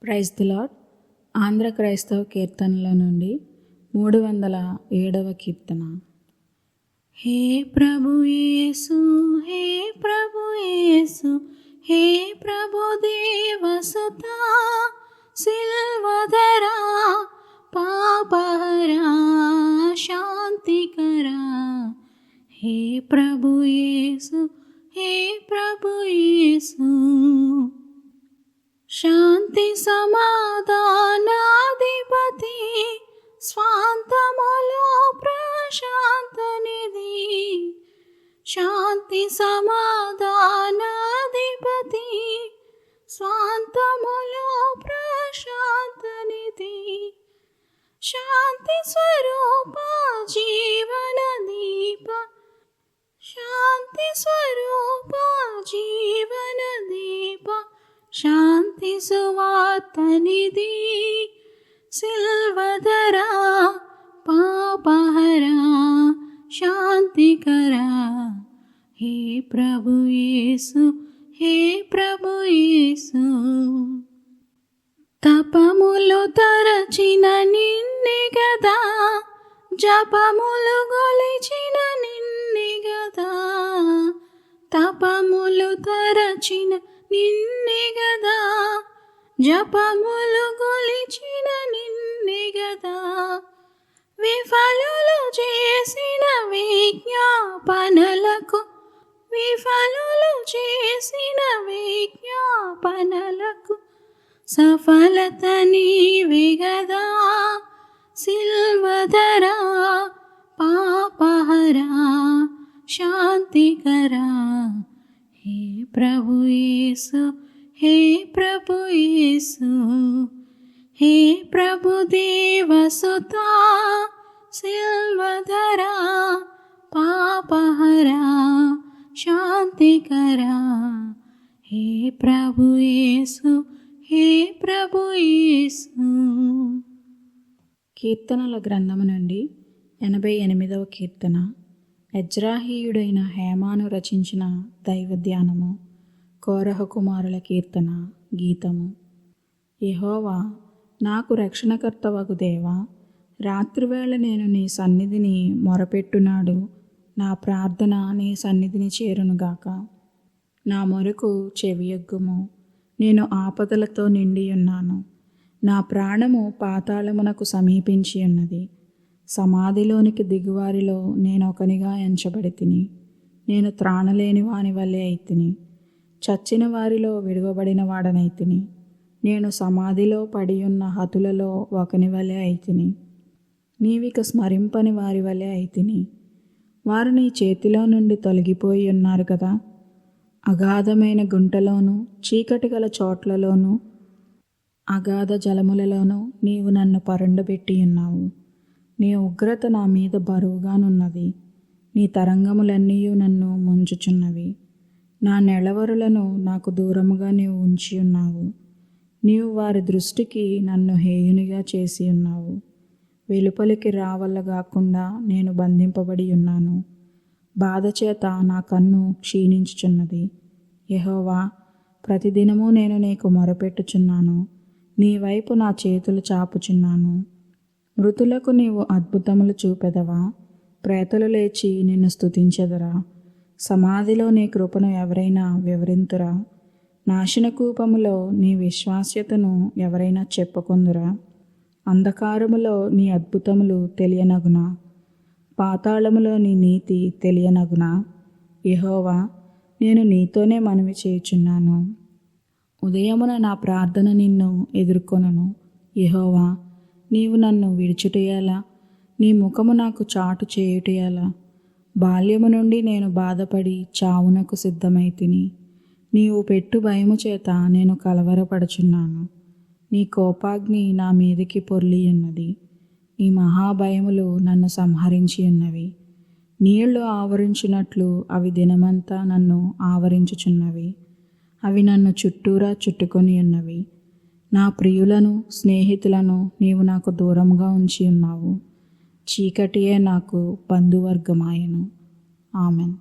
Praise the lord. Andhra క్రైస్తవ కీర్తనలో నుండి 307వ కీర్తన. హే ప్రభు యేసు, హే ప్రభు యేసు, హే ప్రభు దేవసుతా, సిల్వధరా, పాపహరా, శాంతికరా. హే ప్రభు యేసు, హే ప్రభు యేసు, శాంతి సమాధానాధిపతి, స్వాంతములో ప్రశాంతనిధి. శాంతి సమాధానాధిపతి, స్వాంతములో ప్రశాంతనిధి. శాంతి స్వరూప జీవన దీప, శాంతి స్వరూప జీవన దీప, శాంతి సువార్తనిధి. సిల్వధరా, పాపహరా, శాంతికరా. హే ప్రభు యేసు, హే ప్రభు యేసు, తపములు తరచిన నిన్నే గదా, జపములు గొలిచిన నిన్నే గదా. తపములు తరచిన నిన్నే గదా, జపములు గొలిచిన నిన్నే గదా. విఫలులు చేసిన విజ్ఞాపనలకు, విఫలులు చేసిన విజ్ఞాపనలకు సఫలత నీవే గదా. సిల్వధరా, పాపహరా, శాంతికరా. హే ప్రభు యేసు, హే ప్రభు యేసు, హే ప్రభు దేవసుతా, సిల్వధరా, పాపహరా, శాంతికరా. హే ప్రభు యేసు, హే ప్రభు యేసు. కీర్తనల గ్రంథము నుండి 88వ కీర్తన. ఎజ్రాహీయుడైన హేమాను రచించిన దైవ ధ్యానము. కోరహ కుమారుల కీర్తన గీతము. యెహోవా నాకు రక్షణకర్తవగు దేవా, రాత్రివేళ నేను నీ సన్నిధిని మొరపెట్టునాడు. నా ప్రార్థన నీ సన్నిధిని చేరునుగాక. నా మొరకు చెవియొగ్గుము. నేను ఆపదలతో నిండి ఉన్నాను. నా ప్రాణము పాతాళమునకు సమీపించి ఉన్నది. సమాధిలోనికి దిగువారిలో నేనొకనిగా ఎంచబడితిని. నేను త్రాణలేని వాని వలె అయితిని. చచ్చిన వారిలో విడువబడిన వాడనైతిని. నేను సమాధిలో పడియున్న హతులలో ఒకని వలె అయితిని. నీవిక స్మరింపని వారి వలె అయితిని. వారు నీ చేతిలో నుండి తొలగిపోయి ఉన్నారు కదా. అగాధమైన గుంటలోను, చీకటి గల చోట్లలోను, అగాధ జలములలోనూ నీవు నన్ను పరుండబెట్టి ఉన్నావు. నీ ఉగ్రత నా మీద బరువుగానున్నది. నీ తరంగములన్నీ నన్ను ముంచుచున్నవి. నా నెలవరులను నాకు దూరముగా నీవు ఉంచి ఉన్నావు. నీవు వారి దృష్టికి నన్ను హేయునిగా చేసి ఉన్నావు. వెలుపలికి రావల్లగాకుండా నేను బంధింపబడి ఉన్నాను. బాధ చేత నా కన్ను క్షీణించుచున్నది. యెహోవా, ప్రతిదినము నేను నీకు మొరపెట్టుచున్నాను. నీ వైపు నా చేతులు చాపుచున్నాను. మృతులకు నీవు అద్భుతములు చూపెదవా? ప్రేతలు లేచి నిన్ను స్తుతించెదరా? సమాధిలో నీ కృపను ఎవరైనా వివరింతురా? నాశనకూపములో నీ విశ్వాస్యతను ఎవరైనా చెప్పుకొందురా? అంధకారములో నీ అద్భుతములు తెలియనగునా? పాతాళములో నీ నీతి తెలియనగునా? యెహోవా, నేను నీతోనే మనవి చేయుచున్నాను. ఉదయమున నా ప్రార్థన నిన్ను ఎదుర్కొనను. యెహోవా, నీవు నన్ను విడిచుటేయాలా? నీ ముఖము నాకు చాటు చేయుటేయాలా? బాల్యము నుండి నేను బాధపడి చావునకు సిద్ధమైతిని. నీవు పెట్టు భయము చేత నేను కలవరపడుచున్నాను. నీ కోపాగ్ని నా మీదికి పొర్లియున్నది. నీ మహాభయములు నన్ను సంహరించి ఉన్నవి. నీళ్లు ఆవరించినట్లు అవి దినమంతా నన్ను ఆవరించుచున్నవి. అవి నన్ను చుట్టూరా చుట్టుకొని ఉన్నవి. నా ప్రియులను, స్నేహితులను నీవు నాకు దూరంగా ఉంచి ఉన్నావు. చీకటియే నాకు బంధువర్గమాయెను. ఆమెన్.